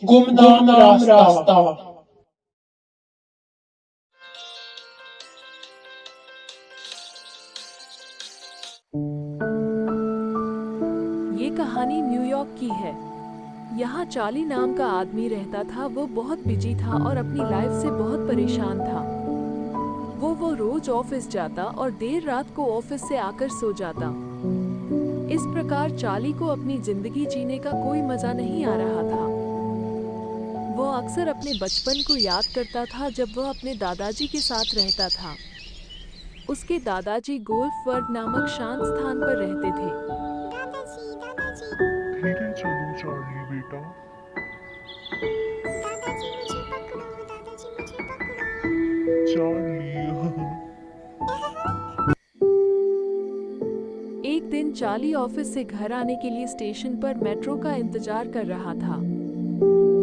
गुमनाम रास्ता। ये कहानी न्यूयॉर्क की है। यहाँ चार्ली नाम का आदमी रहता था। वो बहुत बिजी था और अपनी लाइफ से बहुत परेशान था। वो रोज ऑफिस जाता और देर रात को ऑफिस से आकर सो जाता। इस प्रकार चार्ली को अपनी जिंदगी जीने का कोई मजा नहीं आ रहा था। वो अक्सर अपने बचपन को याद करता था जब वह अपने दादाजी के साथ रहता था। उसके दादाजी गोल्फ वर्ग नामक शांत स्थान पर रहते थे। धीरे चलो चार्ली बेटा। दादाजी मुझे पकड़ो। चार्ली एक दिन चार्ली ऑफिस से घर आने के लिए स्टेशन पर मेट्रो का इंतजार कर रहा था,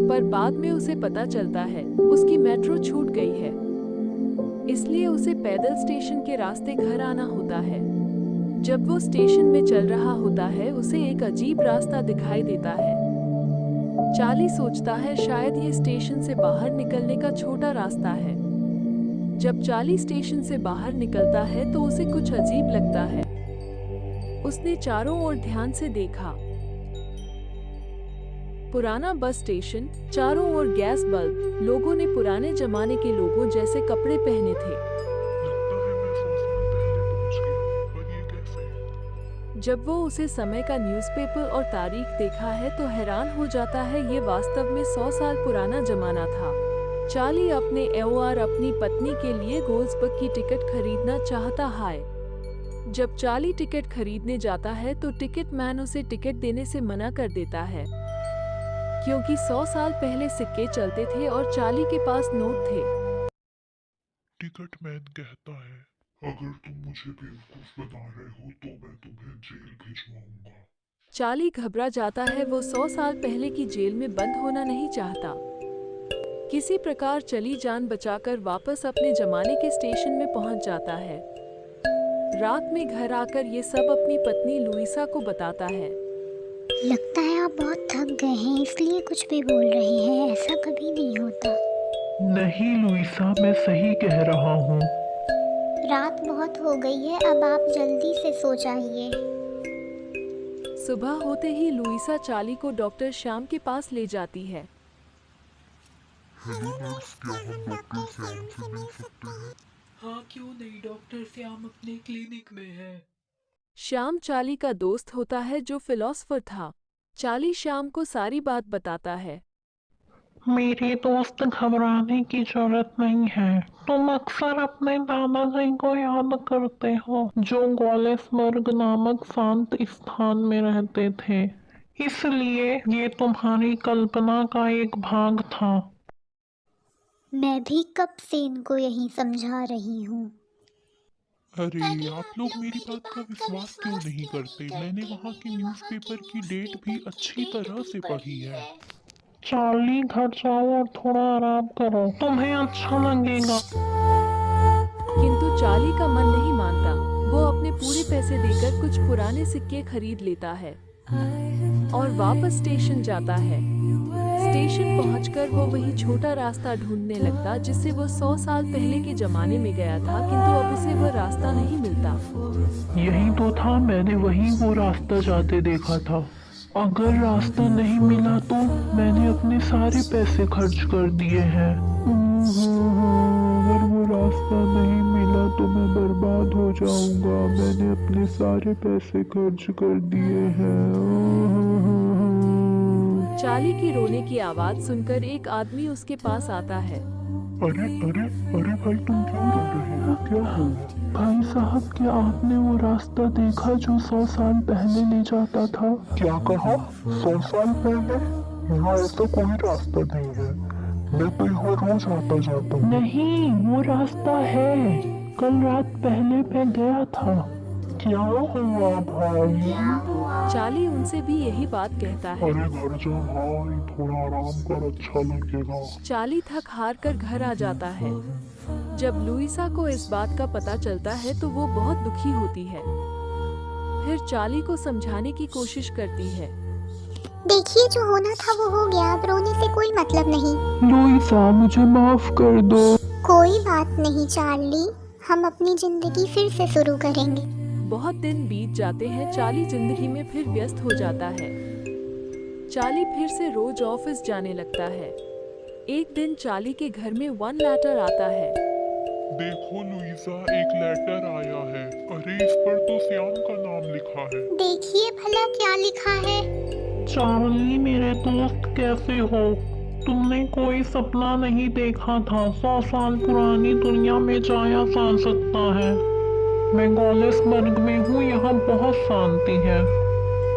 पर बाद में उसे पता चलता है उसकी मेट्रो छूट गई है। इसलिए उसे पैदल स्टेशन के रास्ते घर आना होता है। जब वो स्टेशन में चल रहा होता है उसे एक अजीब रास्ता दिखाई देता है। चार्ली सोचता है शायद ये स्टेशन से बाहर निकलने का छोटा रास्ता है। जब चार्ली स्टेशन से बाहर निकलता है तो उसे कुछ अजीब लगता है। उसने चारों ओर ध्यान से देखा। पुराना बस स्टेशन, चारों ओर गैस बल्ब, लोगों ने पुराने जमाने के लोगों जैसे कपड़े पहने थे। लगता है मैं 100 साल पहले पहुंच गया, पर ये कैसे? जब वो उसे समय का न्यूज़पेपर और तारीख देखा है तो हैरान हो जाता है। ये वास्तव में 100 साल पुराना जमाना था। चार्ली अपने और अपनी पत्नी के लिए गोल्सबर्ग की टिकट खरीदना चाहता है। जब चार्ली टिकट खरीदने जाता है तो टिकट मैन उसे टिकट देने से मना कर देता है, क्योंकि 100 साल पहले सिक्के चलते थे और चार्ली के पास नोट थे। टिकट मैन कहता है, अगर तुम मुझे बेवकूफ बना रहे हो तो मैं तुम्हें जेल भिजवाऊंगा। चार्ली घबरा जाता है। वो 100 साल पहले की जेल में बंद होना नहीं चाहता। किसी प्रकार चली जान बचाकर वापस अपने जमाने के स्टेशन में पहुंच जाता है। रात में घर आकर ये सब अपनी पत्नी लुइसा को बताता है। लगता है आप बहुत थक गए हैं इसलिए कुछ भी बोल रहे हैं। ऐसा कभी नहीं होता। नहीं लुइसा, मैं सही कह रहा हूँ। रात बहुत हो गई है, अब आप जल्दी से सो जाइए। सुबह होते ही लुइसा चार्ली को डॉक्टर श्याम के पास ले जाती है। हेलो नर्स, क्या हम डॉक्टर श्याम से मिल सकते हैं? हाँ क्यों नहीं, डॉक्टर श्याम अपने क्लिनिक में है। श्याम चार्ली का दोस्त होता है जो फिलोसोफर था। चार्ली श्याम को सारी बात बताता है। मेरे दोस्त, घबराने की जरूरत नहीं है। तुम अक्सर अपने दादाजी को याद करते हो जो गोलेसबर्ग नामक शांत स्थान में रहते थे, इसलिए ये तुम्हारी कल्पना का एक भाग था। मैं भी कब से इनको यही समझा रही हूँ। अरे आप लोग मेरी बात का विश्वास क्यों नहीं करते? मैंने वहाँ के न्यूज़पेपर की डेट भी अच्छी तरह से पढ़ी है। चार्ली, घर जाओ और थोड़ा आराम करो, तुम्हें अच्छा लगेगा। किंतु चार्ली का मन नहीं मानता। वो अपने पूरे पैसे देकर कुछ पुराने सिक्के खरीद लेता है और वापस स्टेशन जाता है। स्टेशन पहुंचकर वो वही छोटा रास्ता ढूंढने लगता जिससे वो 100 साल पहले के जमाने में गया था, किंतु अब उसे वो रास्ता नहीं मिलता। यही तो था, मैंने वही वो रास्ता जाते देखा था। अगर रास्ता नहीं मिला तो मैंने अपने सारे पैसे खर्च कर दिए हैं। अगर वो रास्ता नहीं मिला तो मैं बर्बाद हो जाऊंगा। मैंने अपने सारे पैसे खर्च कर दिए हैं। चार्ली की रोने की आवाज सुनकर एक आदमी उसके पास आता है। अरे अरे अरे भाई, तुम क्यों रो रहे हो? क्या हुआ? भाई साहब, क्या आपने वो रास्ता देखा जो 100 साल पहले ले जाता था? क्या कहा? 100 साल पहले? यहाँ ऐसा कोई रास्ता नहीं है। मैं तो यहाँ रोज आता जाता हूँ। नहीं, वो रास्ता है। कल रात पहले मैं गया था। क्या हुआ भाई? चार्ली उनसे भी यही बात कहता है। अरे घर जा भाई, थोड़ा आराम कर, अच्छा लगेगा। चार्ली थक हार कर घर आ जाता है। जब लुइसा को इस बात का पता चलता है तो वो बहुत दुखी होती है। फिर चार्ली को समझाने की कोशिश करती है। देखिए, जो होना था वो हो गया, अब रोने से कोई मतलब नहीं। लुइसा, मुझे माफ कर दो। कोई बात नहीं चार्ली, हम अपनी जिंदगी फिर से शुरू करेंगे। बहुत दिन बीत जाते हैं। चार्ली जिंदगी में फिर व्यस्त हो जाता है। चार्ली फिर से रोज ऑफिस जाने लगता है। एक दिन चार्ली के घर में वन लेटर आता है। देखो लुइसा, एक लेटर आया है। अरे इस पर तो श्याम का नाम लिखा है। देखिए भला क्या लिखा है। चार्ली मेरे दोस्त, कैसे हो? तुमने कोई सपना नहीं देखा था। 100 साल पुरानी दुनिया में जाया जा सकता है। मैं गॉलेसबर्ग में हूँ, यहाँ बहुत शांति है।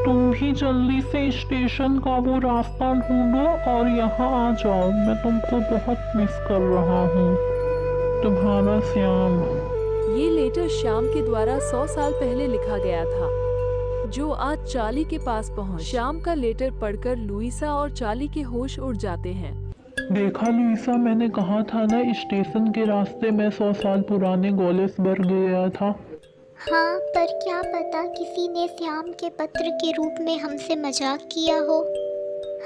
तुम भी जल्दी से स्टेशन का वो रास्ता ढूंढो और यहाँ आ जाओ। मैं तुमको बहुत मिस कर रहा हूँ। तुम्हारा श्याम। ये लेटर श्याम के द्वारा 100 साल पहले लिखा गया था, जो आज चार्ली के पास पहुंच। श्याम का लेटर पढ़कर लुइसा और चार्ली के होश उड़ जाते हैं। देखा लुइसा, मैंने कहा था ना, स्टेशन के रास्ते में 100 साल पुराने गॉलेसबर्ग गया था। हाँ, पर क्या पता किसी ने श्याम के पत्र के रूप में हमसे मजाक किया हो।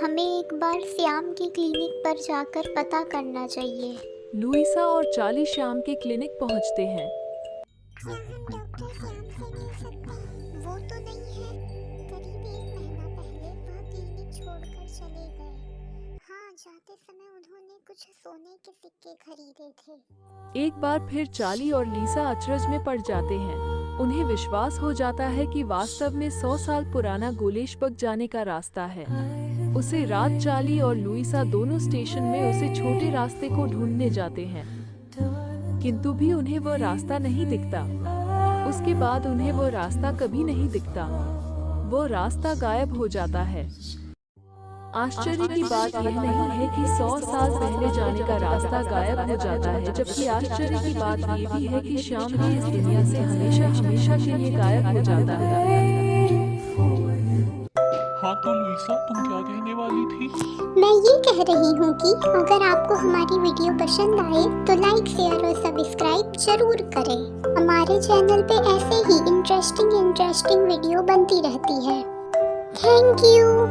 हमें एक बार श्याम की क्लिनिक पर जाकर पता करना चाहिए। लुइसा और चार्ली श्याम के क्लिनिक पहुंचते हैं। वो तो नहीं है, करीब 1 महीना पहले वह क्लिनिक छोड़कर चले गए। हाँ, जाते समय उन्होंने कुछ सोने के सिक्के खरीदे थे। एक बार फिर चार्ली और लीसा अचरज में पड़ जाते हैं। उन्हें विश्वास हो जाता है कि वास्तव में 100 साल पुराना गोलेशबर्ग जाने का रास्ता है। उसे रात चार्ली और लुइसा दोनों स्टेशन में उसे छोटे रास्ते को ढूंढने जाते हैं, किंतु भी उन्हें वो रास्ता नहीं दिखता। उसके बाद उन्हें वो रास्ता कभी नहीं दिखता। वो रास्ता गायब हो जाता है। आश्चर्य की बात यह नहीं है कि 100 साल पहले जाने का रास्ता गायब हो जाता है, जबकि आश्चर्य की बात ये भी है कि श्याम भी इस दुनिया से हमेशा हमेशा के लिए गायब हो जाता है। हाँ तो लुइसा, तुम क्या कहने वाली थी? मैं ये कह रही हूँ कि अगर आपको हमारी वीडियो पसंद आए तो लाइक, शेयर और सब्सक्राइब जरूर करें। हमारे चैनल पे ऐसे ही इंटरेस्टिंग वीडियो बनती रहती है। Thank you.